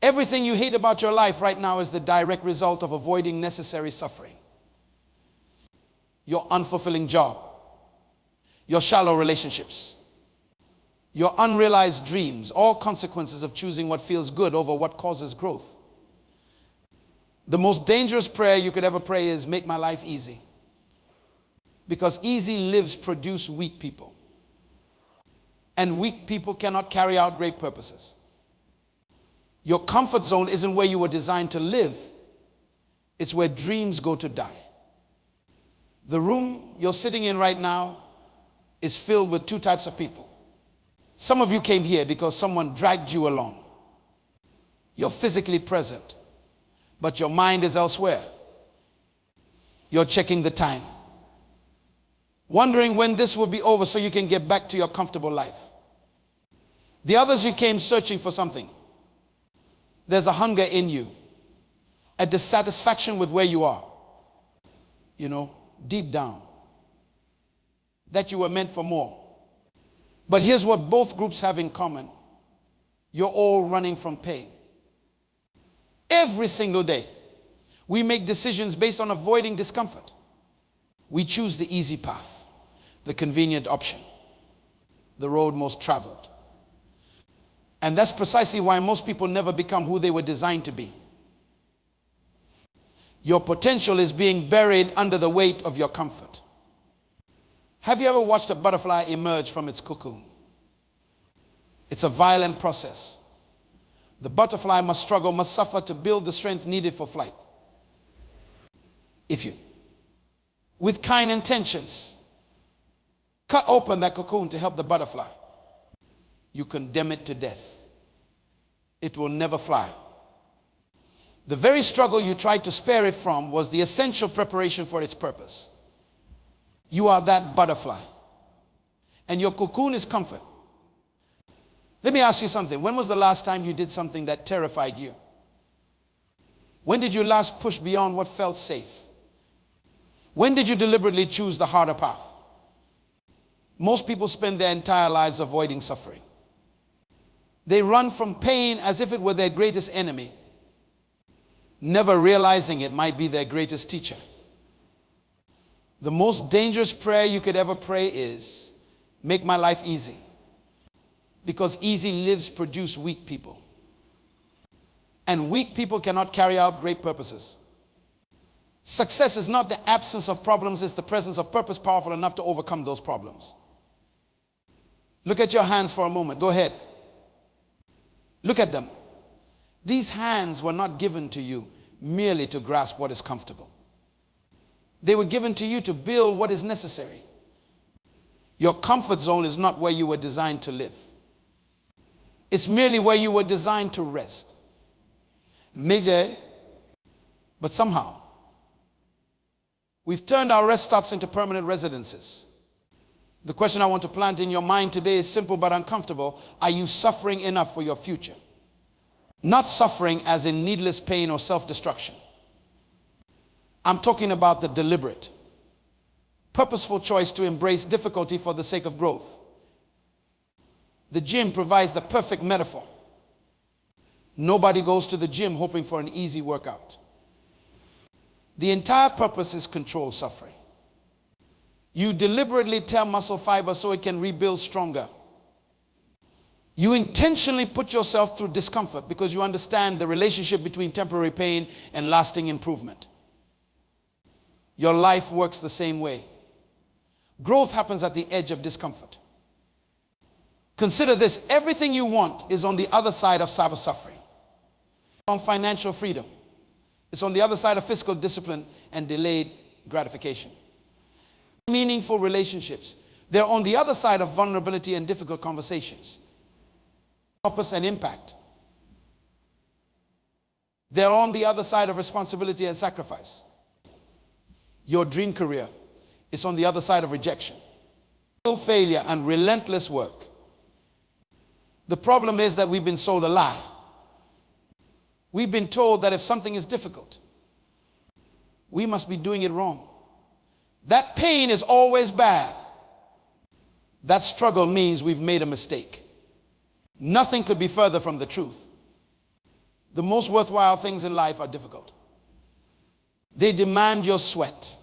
Everything you hate about your life right now is the direct result of avoiding necessary suffering. Your unfulfilling job, your shallow relationships, your unrealized dreams, all consequences of choosing what feels good over what causes growth. The most dangerous prayer you could ever pray is, make my life easy. Because easy lives produce weak people. And weak people cannot carry out great purposes. Your comfort zone isn't where you were designed to live. It's where dreams go to die. The room you're sitting in right now is filled with two types of people. Some of you came here because someone dragged you along. You're physically present, but your mind is elsewhere. You're checking the time, wondering when this will be over so you can get back to your comfortable life. The others, you came searching for something. There's a hunger in you, a dissatisfaction with where you are. You know, deep down, that you were meant for more. But here's what both groups have in common. You're all running from pain. Every single day, we make decisions based on avoiding discomfort. We choose the easy path, the convenient option, the road most traveled. And that's precisely why most people never become who they were designed to be. Your potential is being buried under the weight of your comfort. Have you ever watched a butterfly emerge from its cocoon? It's a violent process. The butterfly must struggle, must suffer to build the strength needed for flight. If you, with kind intentions, cut open that cocoon to help the butterfly, you condemn it to death. It will never fly. The very struggle you tried to spare it from was the essential preparation for its purpose. You are that butterfly, and your cocoon is comfort. Let me ask you something. When was the last time you did something that terrified you? When did you last push beyond what felt safe? When did you deliberately choose the harder path? Most people spend their entire lives avoiding suffering. They run from pain as if it were their greatest enemy, never realizing it might be their greatest teacher. The most dangerous prayer you could ever pray is, make my life easy. Because easy lives produce weak people. And weak people cannot carry out great purposes. Success is not the absence of problems, it's the presence of purpose powerful enough to overcome those problems. Look at your hands for a moment. Go ahead. Look at them. These hands were not given to you merely to grasp what is comfortable. They were given to you to build what is necessary. Your comfort zone is not where you were designed to live. It's merely where you were designed to rest. Maybe, but somehow, we've turned our rest stops into permanent residences. The question I want to plant in your mind today is simple but uncomfortable. Are you suffering enough for your future? Not suffering as in needless pain or self-destruction. I'm talking about the deliberate, purposeful choice to embrace difficulty for the sake of growth. The gym provides the perfect metaphor. Nobody goes to the gym hoping for an easy workout. The entire purpose is control suffering. You deliberately tear muscle fiber so it can rebuild stronger. You intentionally put yourself through discomfort because you understand the relationship between temporary pain and lasting improvement. Your life works the same way. Growth happens at the edge of discomfort. Consider this, everything you want is on the other side of suffering. On financial freedom. It's on the other side of physical discipline and delayed gratification. Meaningful relationships. They're on the other side of vulnerability and difficult conversations. Purpose and impact. They're on the other side of responsibility and sacrifice. Your dream career is on the other side of rejection. Failure and relentless work. The problem is that we've been sold a lie. We've been told that if something is difficult, we must be doing it wrong. That pain is always bad. That struggle means we've made a mistake. Nothing could be further from the truth. The most worthwhile things in life are difficult. They demand your sweat,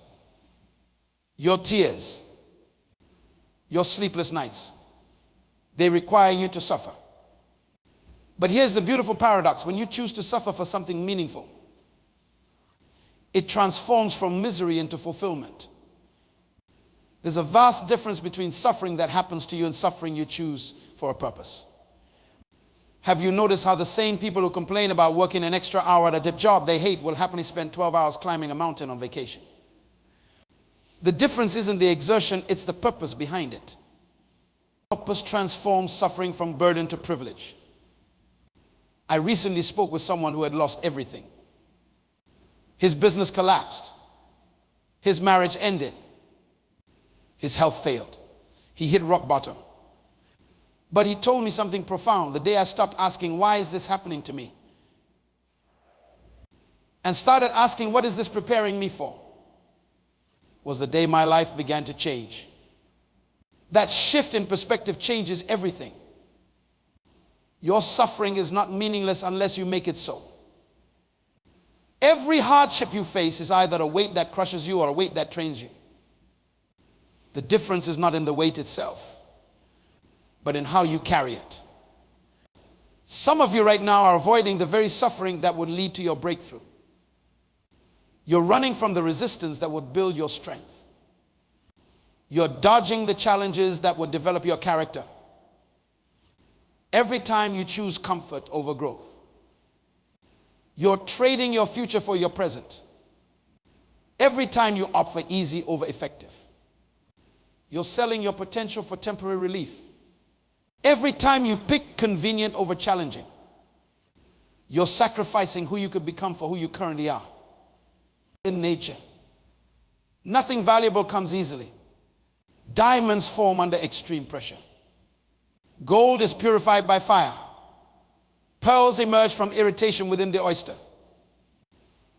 your tears, your sleepless nights. They require you to suffer. But here's the beautiful paradox. When you choose to suffer for something meaningful, it transforms from misery into fulfillment. There's a vast difference between suffering that happens to you and suffering you choose for a purpose. Have you noticed how the same people who complain about working an extra hour at a job they hate will happily spend 12 hours climbing a mountain on vacation? The difference isn't the exertion, it's the purpose behind it. Purpose transforms suffering from burden to privilege. I recently spoke with someone who had lost everything. His business collapsed. His marriage ended. His health failed. He hit rock bottom. But he told me something profound. The day I stopped asking, why is this happening to me? And started asking, what is this preparing me for? Was the day my life began to change. That shift in perspective changes everything. Your suffering is not meaningless unless you make it so. Every hardship you face is either a weight that crushes you or a weight that trains you. The difference is not in the weight itself, but in how you carry it. Some of you right now are avoiding the very suffering that would lead to your breakthrough. You're running from the resistance that would build your strength. You're dodging the challenges that would develop your character. Every time you choose comfort over growth, you're trading your future for your present. Every time you opt for easy over effective, you're selling your potential for temporary relief. Every time you pick convenient over challenging, you're sacrificing who you could become for who you currently are. In nature, nothing valuable comes easily. Diamonds form under extreme pressure. Gold is purified by fire. Pearls emerge from irritation within the oyster.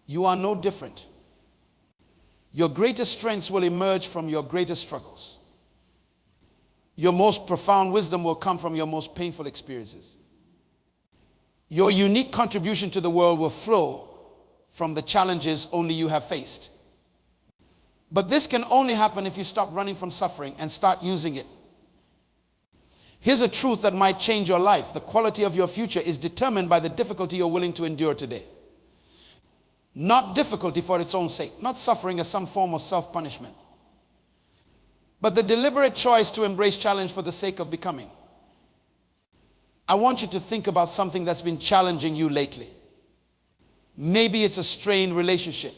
You are no different. Your greatest strengths will emerge from your greatest struggles. Your most profound wisdom will come from your most painful experiences. Your unique contribution to the world will flow from the challenges only you have faced. But this can only happen if you stop running from suffering and start using it. Here's a truth that might change your life. The quality of your future is determined by the difficulty you're willing to endure today. Not difficulty for its own sake, not suffering as some form of self-punishment, but the deliberate choice to embrace challenge for the sake of becoming. I want you to think about something that's been challenging you lately. Maybe it's a strained relationship,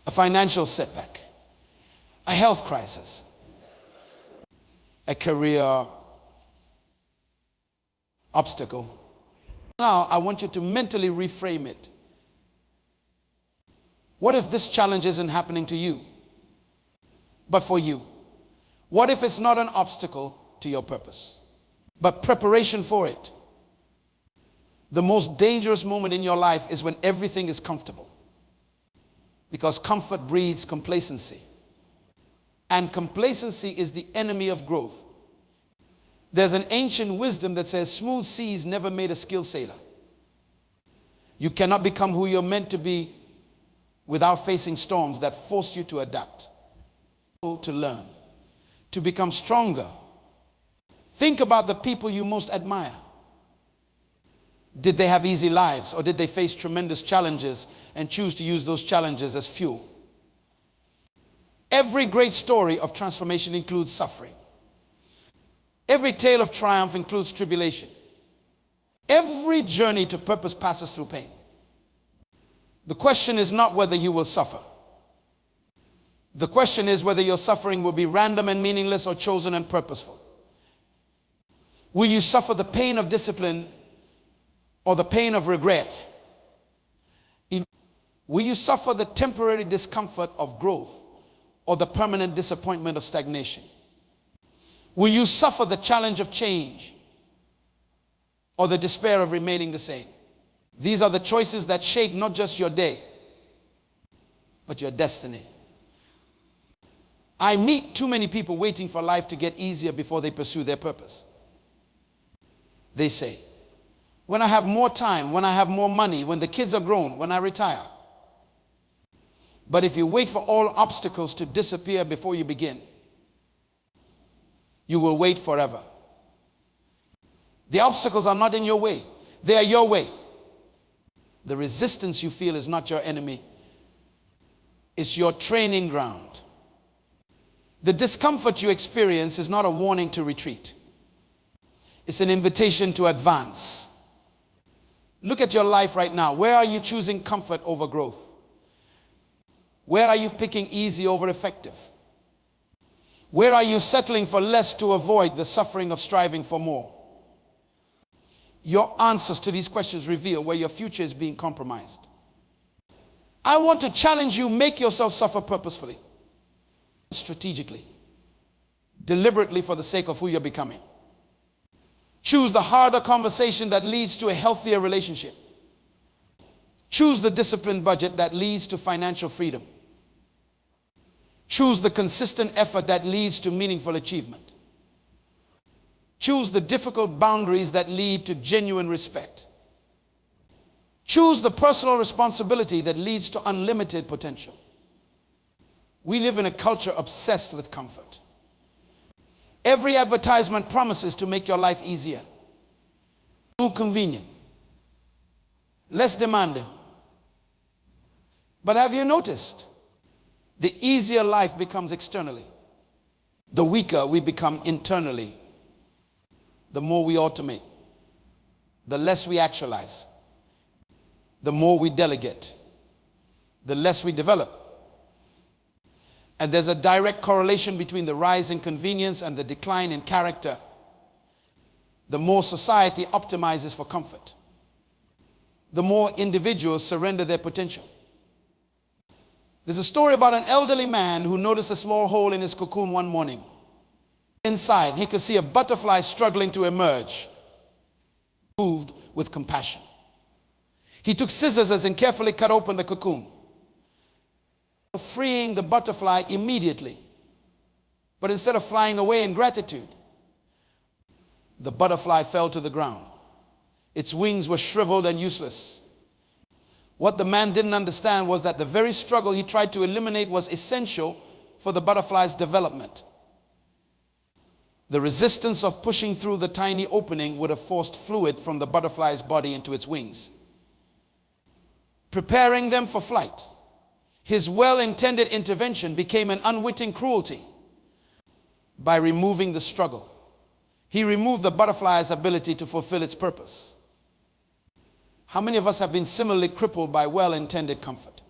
a financial setback, a health crisis, a career obstacle. Now, I want you to mentally reframe it. What if this challenge isn't happening to you, but for you? What if it's not an obstacle to your purpose, but preparation for it? The most dangerous moment in your life is when everything is comfortable, because comfort breeds complacency, and complacency is the enemy of growth. There's an ancient wisdom that says smooth seas never made a skilled sailor. You cannot become who you're meant to be without facing storms that force you to adapt, to learn, to become stronger. Think about the people you most admire. Did they have easy lives, or did they face tremendous challenges and choose to use those challenges as fuel? Every great story of transformation includes suffering. Every tale of triumph includes tribulation. Every journey to purpose passes through pain. The question is not whether you will suffer. The question is whether your suffering will be random and meaningless or chosen and purposeful. Will you suffer the pain of discipline or the pain of regret? Will you suffer the temporary discomfort of growth or the permanent disappointment of stagnation? Will you suffer the challenge of change or the despair of remaining the same? These are the choices that shape not just your day, but your destiny. I meet too many people waiting for life to get easier before they pursue their purpose. They say, when I have more time, when I have more money, when the kids are grown, when I retire. But if you wait for all obstacles to disappear before you begin, you will wait forever. The obstacles are not in your way. They are your way. The resistance you feel is not your enemy. It's your training ground. The discomfort you experience is not a warning to retreat. It's an invitation to advance. Look at your life right now. Where are you choosing comfort over growth? Where are you picking easy over effective? Where are you settling for less to avoid the suffering of striving for more? Your answers to these questions reveal where your future is being compromised. I want to challenge you, make yourself suffer purposefully, strategically, deliberately for the sake of who you're becoming. Choose the harder conversation that leads to a healthier relationship. Choose the disciplined budget that leads to financial freedom. Choose the consistent effort that leads to meaningful achievement. Choose the difficult boundaries that lead to genuine respect. Choose the personal responsibility that leads to unlimited potential. We live in a culture obsessed with comfort. Every advertisement promises to make your life easier, more convenient, less demanding. But have you noticed? The easier life becomes externally. The weaker we become internally. The more we automate, the less we actualize, the more we delegate, the less we develop. And there's a direct correlation between the rise in convenience and the decline in character. The more society optimizes for comfort, the more individuals surrender their potential. There's a story about an elderly man who noticed a small hole in his cocoon one morning. Inside, he could see a butterfly struggling to emerge, moved with compassion. He took scissors and carefully cut open the cocoon, freeing the butterfly immediately. But instead of flying away in gratitude, the butterfly fell to the ground. Its wings were shriveled and useless. What the man didn't understand was that the very struggle he tried to eliminate was essential for the butterfly's development. The resistance of pushing through the tiny opening would have forced fluid from the butterfly's body into its wings, preparing them for flight. His well-intended intervention became an unwitting cruelty. By removing the struggle, he removed the butterfly's ability to fulfill its purpose. How many of us have been similarly crippled by well-intended comfort?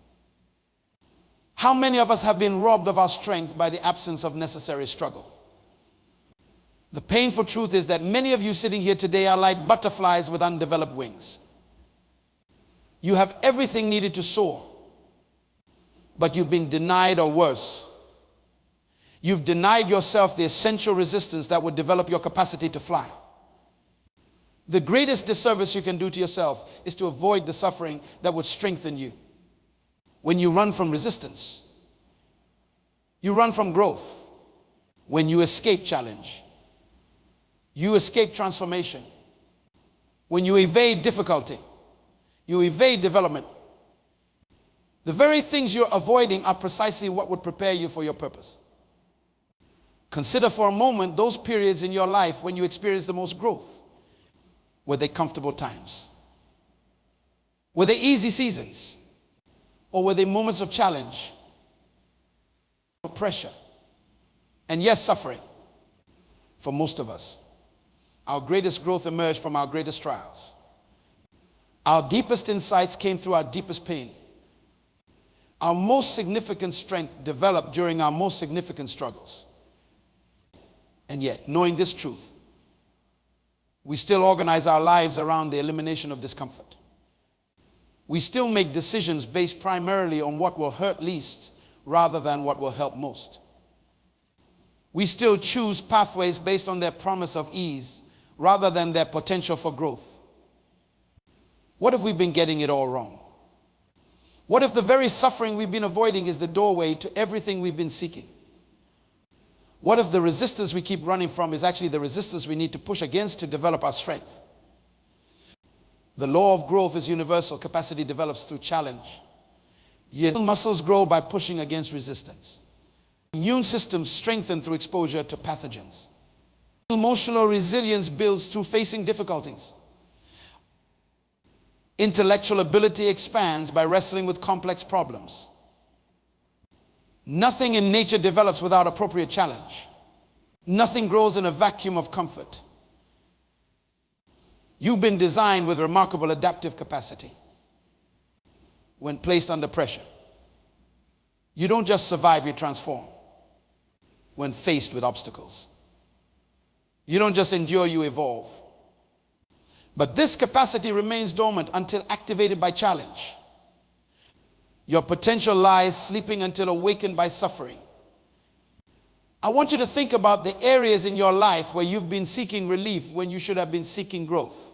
How many of us have been robbed of our strength by the absence of necessary struggle? The painful truth is that many of you sitting here today are like butterflies with undeveloped wings. You have everything needed to soar, but you've been denied, or worse, you've denied yourself the essential resistance that would develop your capacity to fly. The greatest disservice you can do to yourself is to avoid the suffering that would strengthen you. When you run from resistance, you run from growth. When you escape challenge, you escape transformation. When you evade difficulty, you evade development. The very things you're avoiding are precisely what would prepare you for your purpose. Consider for a moment those periods in your life when you experience the most growth. Were they comfortable times? Were they easy seasons? Or were they moments of challenge, pressure, and yes, suffering? For most of us, our greatest growth emerged from our greatest trials. Our deepest insights came through our deepest pain. Our most significant strength developed during our most significant struggles. And yet, knowing this truth, we still organize our lives around the elimination of discomfort. We still make decisions based primarily on what will hurt least rather than what will help most. We still choose pathways based on their promise of ease rather than their potential for growth. What if we've been getting it all wrong? What if the very suffering we've been avoiding is the doorway to everything we've been seeking? What if the resistance we keep running from is actually the resistance we need to push against to develop our strength? The law of growth is universal. Capacity develops through challenge. Yet muscles grow by pushing against resistance. Immune systems strengthen through exposure to pathogens. Emotional resilience builds through facing difficulties. Intellectual ability expands by wrestling with complex problems. Nothing in nature develops without appropriate challenge. Nothing grows in a vacuum of comfort. You've been designed with remarkable adaptive capacity. When placed under pressure, you don't just survive, you transform. When faced with obstacles, you don't just endure, you evolve. But this capacity remains dormant until activated by challenge. Your potential lies sleeping until awakened by suffering. I want you to think about the areas in your life where you've been seeking relief when you should have been seeking growth.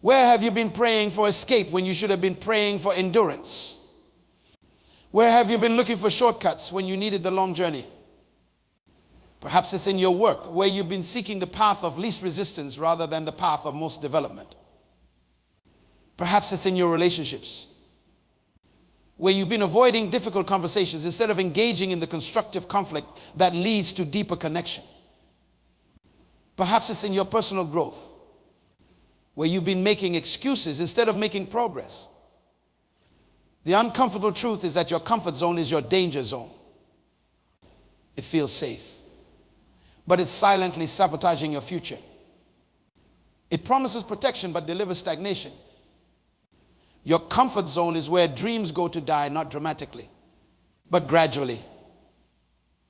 Where have you been praying for escape when you should have been praying for endurance? Where have you been looking for shortcuts when you needed the long journey? Perhaps it's in your work where you've been seeking the path of least resistance rather than the path of most development. Perhaps it's in your relationships where you've been avoiding difficult conversations instead of engaging in the constructive conflict that leads to deeper connection. Perhaps it's in your personal growth where you've been making excuses instead of making progress. The uncomfortable truth is that your comfort zone is your danger zone. It feels safe, but it's silently sabotaging your future. It promises protection but delivers stagnation. Your comfort zone is where dreams go to die, not dramatically, but gradually,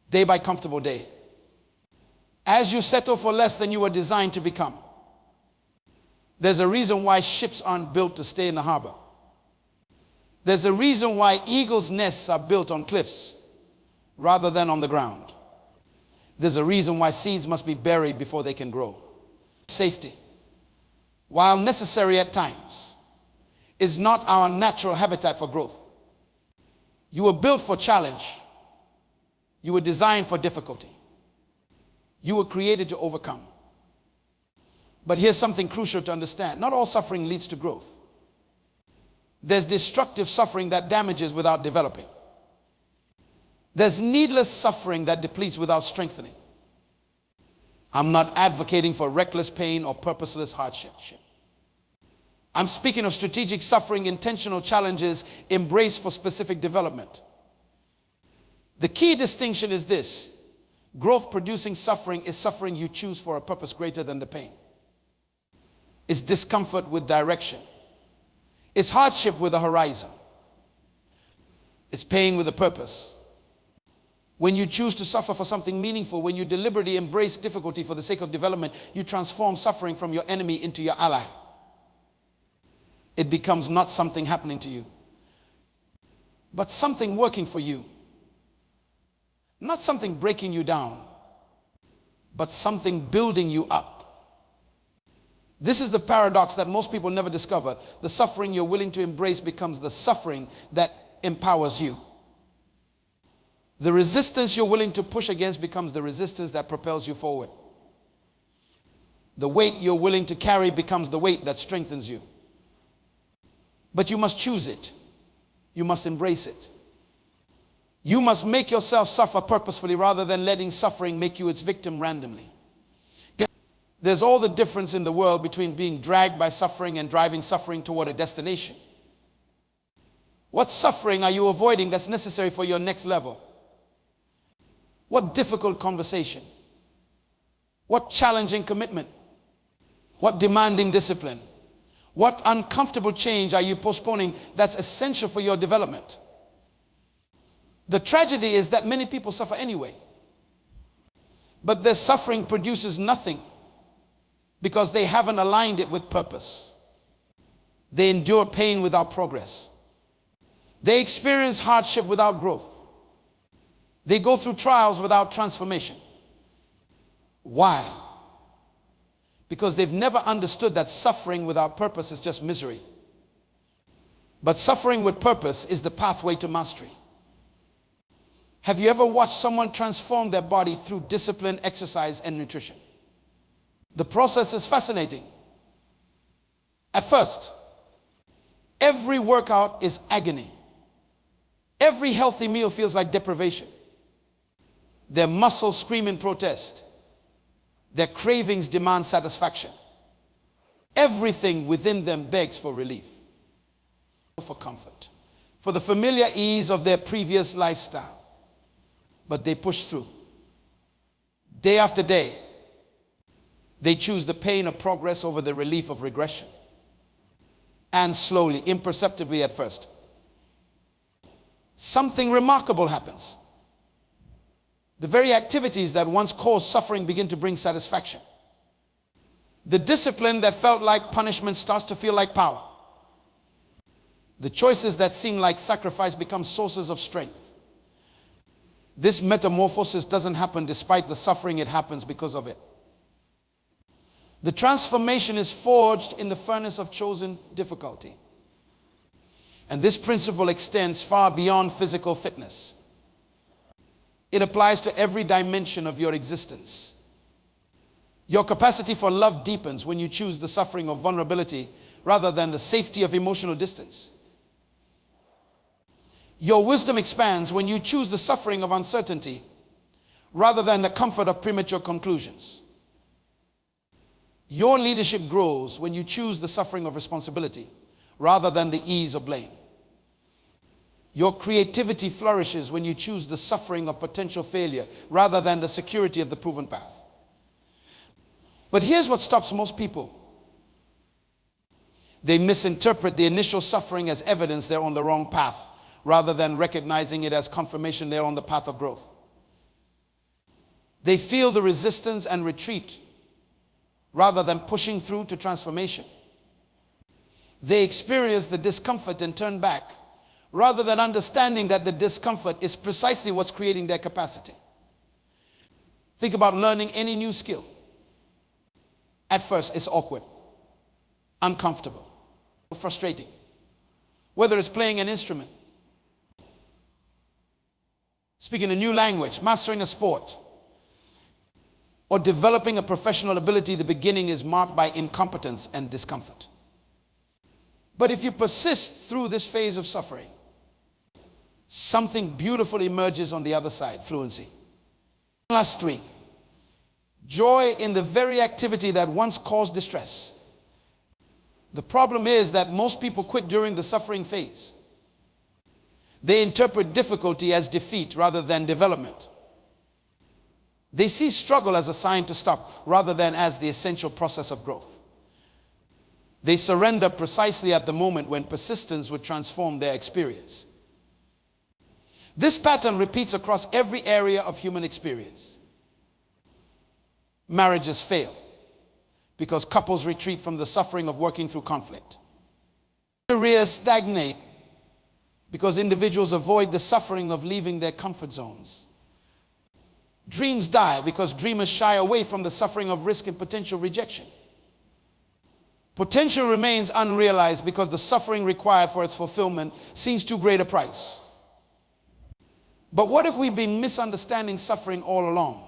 day by comfortable day. As you settle for less than you were designed to become. There's a reason why ships aren't built to stay in the harbor. There's a reason why eagles' nests are built on cliffs rather than on the ground. There's a reason why seeds must be buried before they can grow. Safety, while necessary at times, is not our natural habitat for growth. You were built for challenge. You were designed for difficulty. You were created to overcome. But here's something crucial to understand. Not all suffering leads to growth. There's destructive suffering that damages without developing. There's needless suffering that depletes without strengthening. I'm not advocating for reckless pain or purposeless hardship. I'm speaking of strategic suffering, intentional challenges, embraced for specific development. The key distinction is this: growth-producing suffering is suffering you choose for a purpose greater than the pain. It's discomfort with direction. It's hardship with a horizon. It's pain with a purpose. When you choose to suffer for something meaningful, when you deliberately embrace difficulty for the sake of development, you transform suffering from your enemy into your ally. It becomes not something happening to you, but something working for you. Not something breaking you down, but something building you up. This is the paradox that most people never discover. The suffering you're willing to embrace becomes the suffering that empowers you. The resistance you're willing to push against becomes the resistance that propels you forward. The weight you're willing to carry becomes the weight that strengthens you. But you must choose it. You must embrace it. You must make yourself suffer purposefully rather than letting suffering make you its victim randomly. There's all the difference in the world between being dragged by suffering and driving suffering toward a destination. What suffering are you avoiding that's necessary for your next level? What difficult conversation? What challenging commitment? What demanding discipline? What uncomfortable change are you postponing that's essential for your development? The tragedy is that many people suffer anyway. But their suffering produces nothing because they haven't aligned it with purpose. They endure pain without progress. They experience hardship without growth. They go through trials without transformation. Why? Because they've never understood that suffering without purpose is just misery. But suffering with purpose is the pathway to mastery. Have you ever watched someone transform their body through discipline, exercise, and nutrition? The process is fascinating. At first, every workout is agony. Every healthy meal feels like deprivation. Their muscles scream in protest. Their cravings demand satisfaction. Everything within them begs for relief, for comfort, for the familiar ease of their previous lifestyle. But they push through. Day after day, they choose the pain of progress over the relief of regression. And slowly, imperceptibly at first, something remarkable happens. The very activities that once caused suffering begin to bring satisfaction. The discipline that felt like punishment starts to feel like power. The choices that seem like sacrifice become sources of strength. This metamorphosis doesn't happen despite the suffering, it happens because of it. The transformation is forged in the furnace of chosen difficulty. And this principle extends far beyond physical fitness. It applies to every dimension of your existence. Your capacity for love deepens when you choose the suffering of vulnerability rather than the safety of emotional distance. Your wisdom expands when you choose the suffering of uncertainty rather than the comfort of premature conclusions. Your leadership grows when you choose the suffering of responsibility rather than the ease of blame. Your creativity flourishes when you choose the suffering of potential failure rather than the security of the proven path. But here's what stops most people. They misinterpret the initial suffering as evidence they're on the wrong path rather than recognizing it as confirmation they're on the path of growth. They feel the resistance and retreat rather than pushing through to transformation. They experience the discomfort and turn back rather than understanding that the discomfort is precisely what's creating their capacity. Think about learning any new skill. At first, it's awkward, uncomfortable, frustrating. Whether it's playing an instrument, speaking a new language, mastering a sport, or developing a professional ability, the beginning is marked by incompetence and discomfort. But if you persist through this phase of suffering, something beautiful emerges on the other side, fluency. Last week, joy in the very activity that once caused distress. The problem is that most people quit during the suffering phase. They interpret difficulty as defeat rather than development. They see struggle as a sign to stop rather than as the essential process of growth. They surrender precisely at the moment when persistence would transform their experience. This pattern repeats across every area of human experience. Marriages fail because couples retreat from the suffering of working through conflict. Careers stagnate because individuals avoid the suffering of leaving their comfort zones. Dreams die because dreamers shy away from the suffering of risk and potential rejection. Potential remains unrealized because the suffering required for its fulfillment seems too great a price. But what if we've been misunderstanding suffering all along?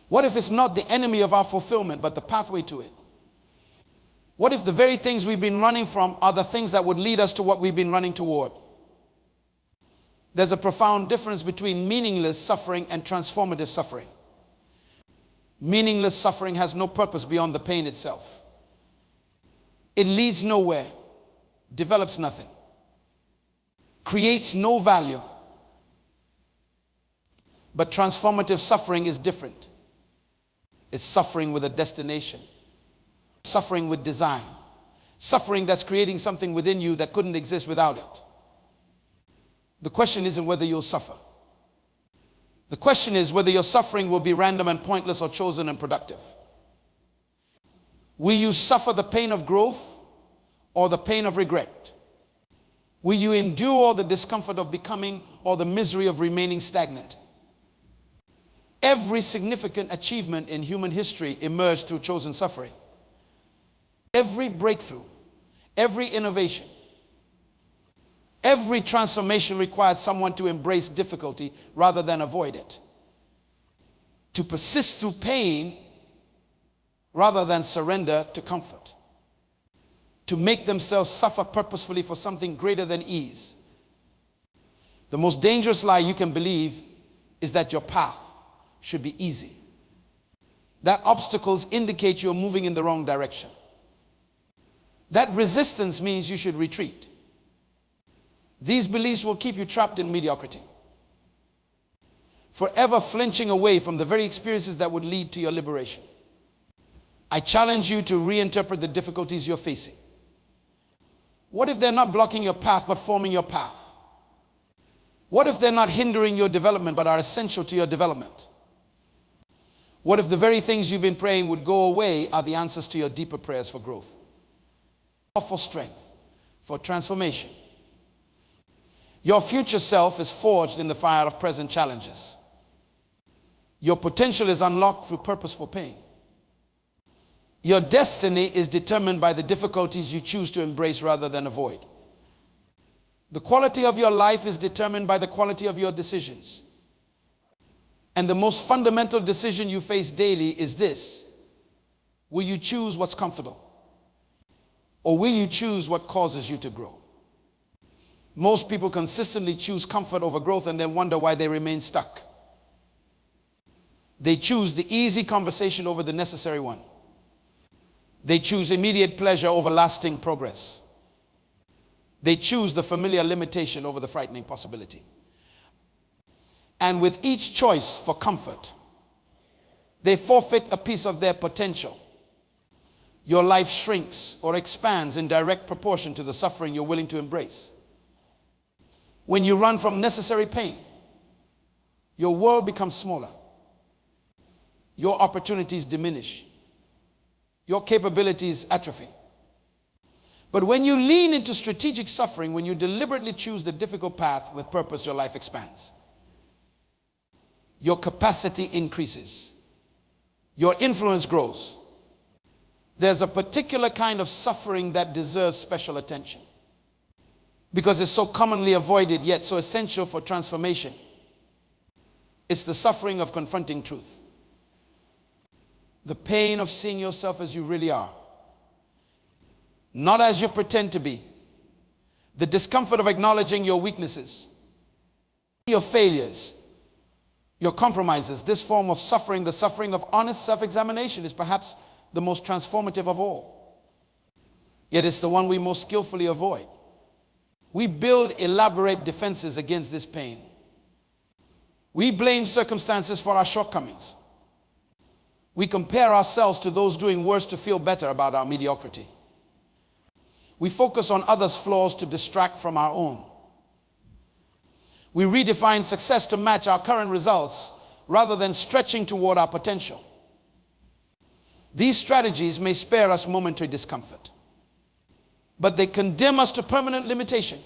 What if it's not the enemy of our fulfillment, but the pathway to it? What if the very things we've been running from are the things that would lead us to what we've been running toward? There's a profound difference between meaningless suffering and transformative suffering. Meaningless suffering has no purpose beyond the pain itself. It leads nowhere, develops nothing, creates no value. But transformative suffering is different. It's suffering with a destination, suffering with design, suffering that's creating something within you that couldn't exist without it. The question isn't whether you'll suffer. The question is whether your suffering will be random and pointless or chosen and productive. Will you suffer the pain of growth or the pain of regret? Will you endure the discomfort of becoming or the misery of remaining stagnant? Every significant achievement in human history emerged through chosen suffering. Every breakthrough, every innovation, every transformation required someone to embrace difficulty rather than avoid it. To persist through pain rather than surrender to comfort. to make themselves suffer purposefully for something greater than ease. The most dangerous lie you can believe is that your path should be easy. That obstacles indicate you're moving in the wrong direction. That resistance means you should retreat. These beliefs will keep you trapped in mediocrity, forever flinching away from the very experiences that would lead to your liberation. I challenge you to reinterpret the difficulties you're facing. What if they're not blocking your path but forming your path? What if they're not hindering your development but are essential to your development? What if the very things you've been praying would go away are the answers to your deeper prayers for growth, for strength, for transformation? Your future self is forged in the fire of present challenges. Your potential is unlocked through purposeful pain. Your destiny is determined by the difficulties you choose to embrace rather than avoid. The quality of your life is determined by the quality of your decisions. And the most fundamental decision you face daily is this: will you choose what's comfortable? Or will you choose what causes you to grow? Most people consistently choose comfort over growth and then wonder why they remain stuck. They choose the easy conversation over the necessary one. They choose immediate pleasure over lasting progress. They choose the familiar limitation over the frightening possibility. And with each choice for comfort, they forfeit a piece of their potential. Your life shrinks or expands in direct proportion to the suffering you're willing to embrace. When you run from necessary pain, your world becomes smaller. Your opportunities diminish. Your capabilities atrophy. But when you lean into strategic suffering, when you deliberately choose the difficult path with purpose, your life expands. Your capacity increases. Your influence grows. There's a particular kind of suffering that deserves special attention because it's so commonly avoided yet so essential for transformation. It's the suffering of confronting truth. The pain of seeing yourself as you really are, not as you pretend to be. The discomfort of acknowledging your weaknesses, your failures, your compromises. This form of suffering, the suffering of honest self-examination, is perhaps the most transformative of all. Yet it's the one we most skillfully avoid. We build elaborate defenses against this pain. We blame circumstances for our shortcomings. We compare ourselves to those doing worse to feel better about our mediocrity. We focus on others' flaws to distract from our own. We redefine success to match our current results rather than stretching toward our potential. These strategies may spare us momentary discomfort, but they condemn us to permanent limitation.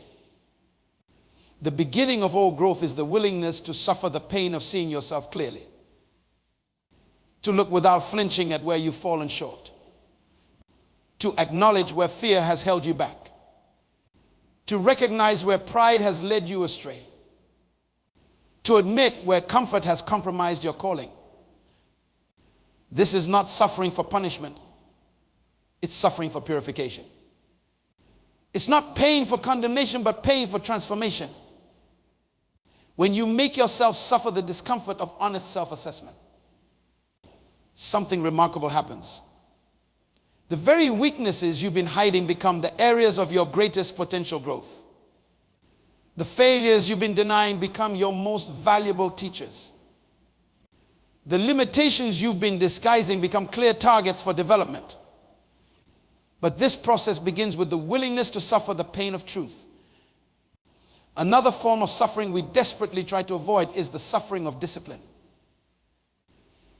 The beginning of all growth is the willingness to suffer the pain of seeing yourself clearly, to look without flinching at where you've fallen short, to acknowledge where fear has held you back, to recognize where pride has led you astray, to admit where comfort has compromised your calling. This is not suffering for punishment. It's suffering for purification. It's not pain for condemnation, but pain for transformation. When you make yourself suffer the discomfort of honest self-assessment, something remarkable happens. The very weaknesses you've been hiding become the areas of your greatest potential growth. The failures you've been denying become your most valuable teachers. The limitations you've been disguising become clear targets for development. But this process begins with the willingness to suffer the pain of truth. Another form of suffering we desperately try to avoid is the suffering of discipline.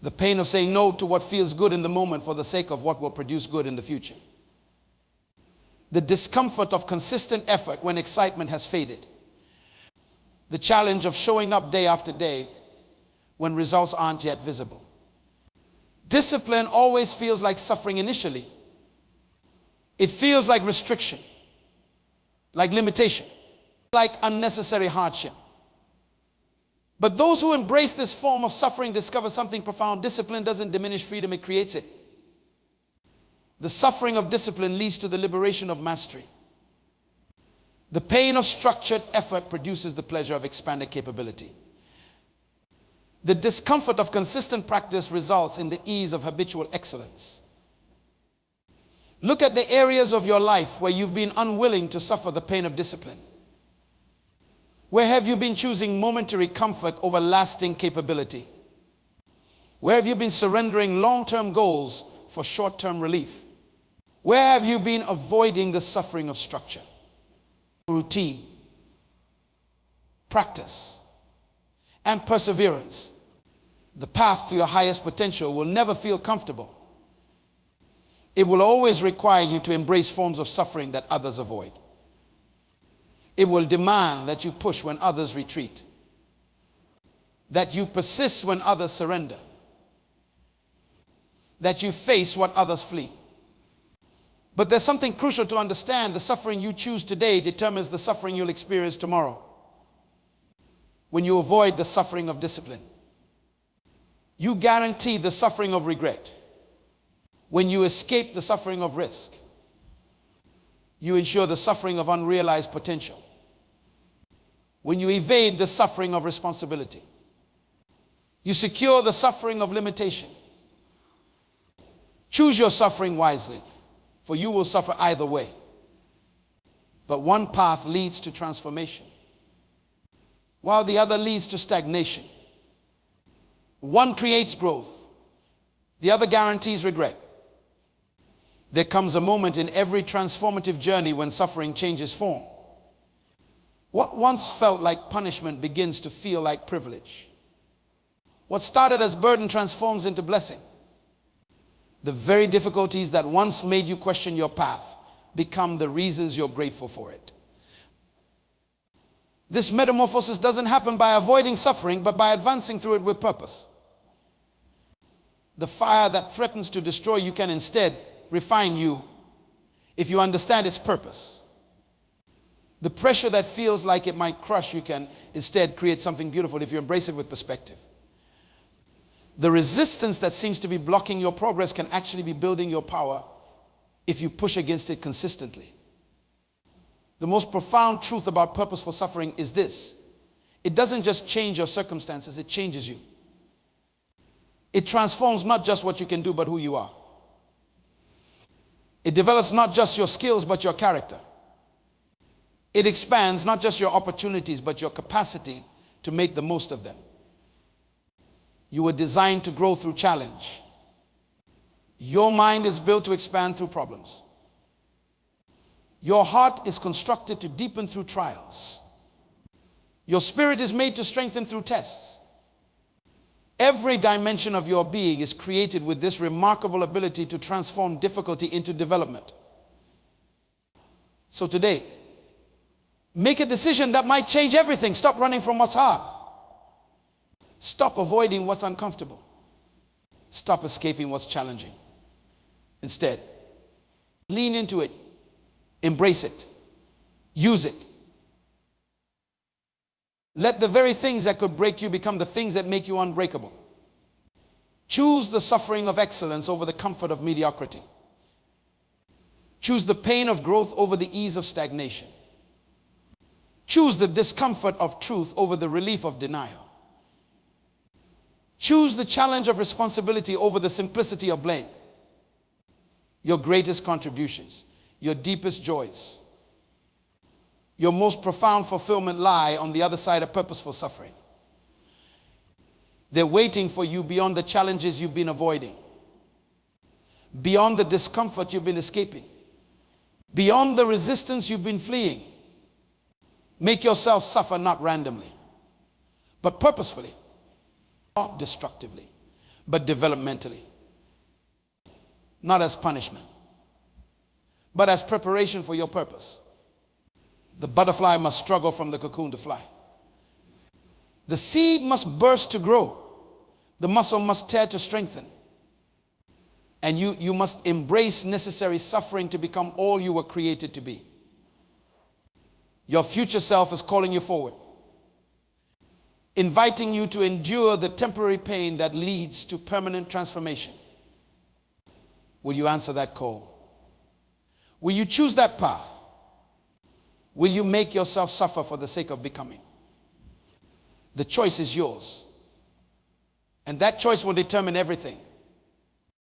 The pain of saying no to what feels good in the moment for the sake of what will produce good in the future. The discomfort of consistent effort when excitement has faded. The challenge of showing up day after day when results aren't yet visible. Discipline always feels like suffering initially. It feels like restriction, like limitation, like unnecessary hardship. But those who embrace this form of suffering discover something profound. Discipline doesn't diminish freedom, it creates it. The suffering of discipline leads to the liberation of mastery. The pain of structured effort produces the pleasure of expanded capability. The discomfort of consistent practice results in the ease of habitual excellence. Look at the areas of your life where you've been unwilling to suffer the pain of discipline. Where have you been choosing momentary comfort over lasting capability? Where have you been surrendering long-term goals for short-term relief? Where have you been avoiding the suffering of structure, routine, practice, and perseverance? The path to your highest potential will never feel comfortable. It will always require you to embrace forms of suffering that others avoid. It will demand that you push when others retreat, that you persist when others surrender, that you face what others flee. But there's something crucial to understand. The suffering you choose today determines the suffering you'll experience tomorrow when you avoid the suffering of discipline. You guarantee the suffering of regret. When you escape the suffering of risk, you ensure the suffering of unrealized potential. When you evade the suffering of responsibility, you secure the suffering of limitation. Choose your suffering wisely, for you will suffer either way. But one path leads to transformation, while the other leads to stagnation. One creates growth, the other guarantees regret. There comes a moment in every transformative journey when suffering changes form. What once felt like punishment begins to feel like privilege. What started as burden transforms into blessing. The very difficulties that once made you question your path become the reasons you're grateful for it. This metamorphosis doesn't happen by avoiding suffering, but by advancing through it with purpose. The fire that threatens to destroy you can instead refine you if you understand its purpose. The pressure that feels like it might crush you can instead create something beautiful if you embrace it with perspective. The resistance that seems to be blocking your progress can actually be building your power if you push against it consistently. The most profound truth about purposeful suffering is this: it doesn't just change your circumstances, it changes you. It transforms not just what you can do, but who you are. It develops not just your skills, but your character. It expands not just your opportunities, but your capacity to make the most of them. You were designed to grow through challenge. Your mind is built to expand through problems. Your heart is constructed to deepen through trials. Your spirit is made to strengthen through tests. Every dimension of your being is created with this remarkable ability to transform difficulty into development. So today, make a decision that might change everything. Stop running from what's hard. Stop avoiding what's uncomfortable. Stop escaping what's challenging. Instead, lean into it. Embrace it. Use it. Let the very things that could break you become the things that make you unbreakable. Choose the suffering of excellence over the comfort of mediocrity. Choose the pain of growth over the ease of stagnation. Choose the discomfort of truth over the relief of denial. Choose the challenge of responsibility over the simplicity of blame. Your greatest contributions, your deepest joys, your most profound fulfillment lie on the other side of purposeful suffering. They're waiting for you beyond the challenges you've been avoiding, beyond the discomfort you've been escaping, beyond the resistance you've been fleeing. Make yourself suffer not randomly, but purposefully, not destructively, but developmentally. Not as punishment, but as preparation for your purpose. The butterfly must struggle from the cocoon to fly. The seed must burst to grow. The muscle must tear to strengthen. And you must embrace necessary suffering to become all you were created to be. Your future self is calling you forward, inviting you to endure the temporary pain that leads to permanent transformation. Will you answer that call? Will you choose that path? Will you make yourself suffer for the sake of becoming? The choice is yours. And that choice will determine everything.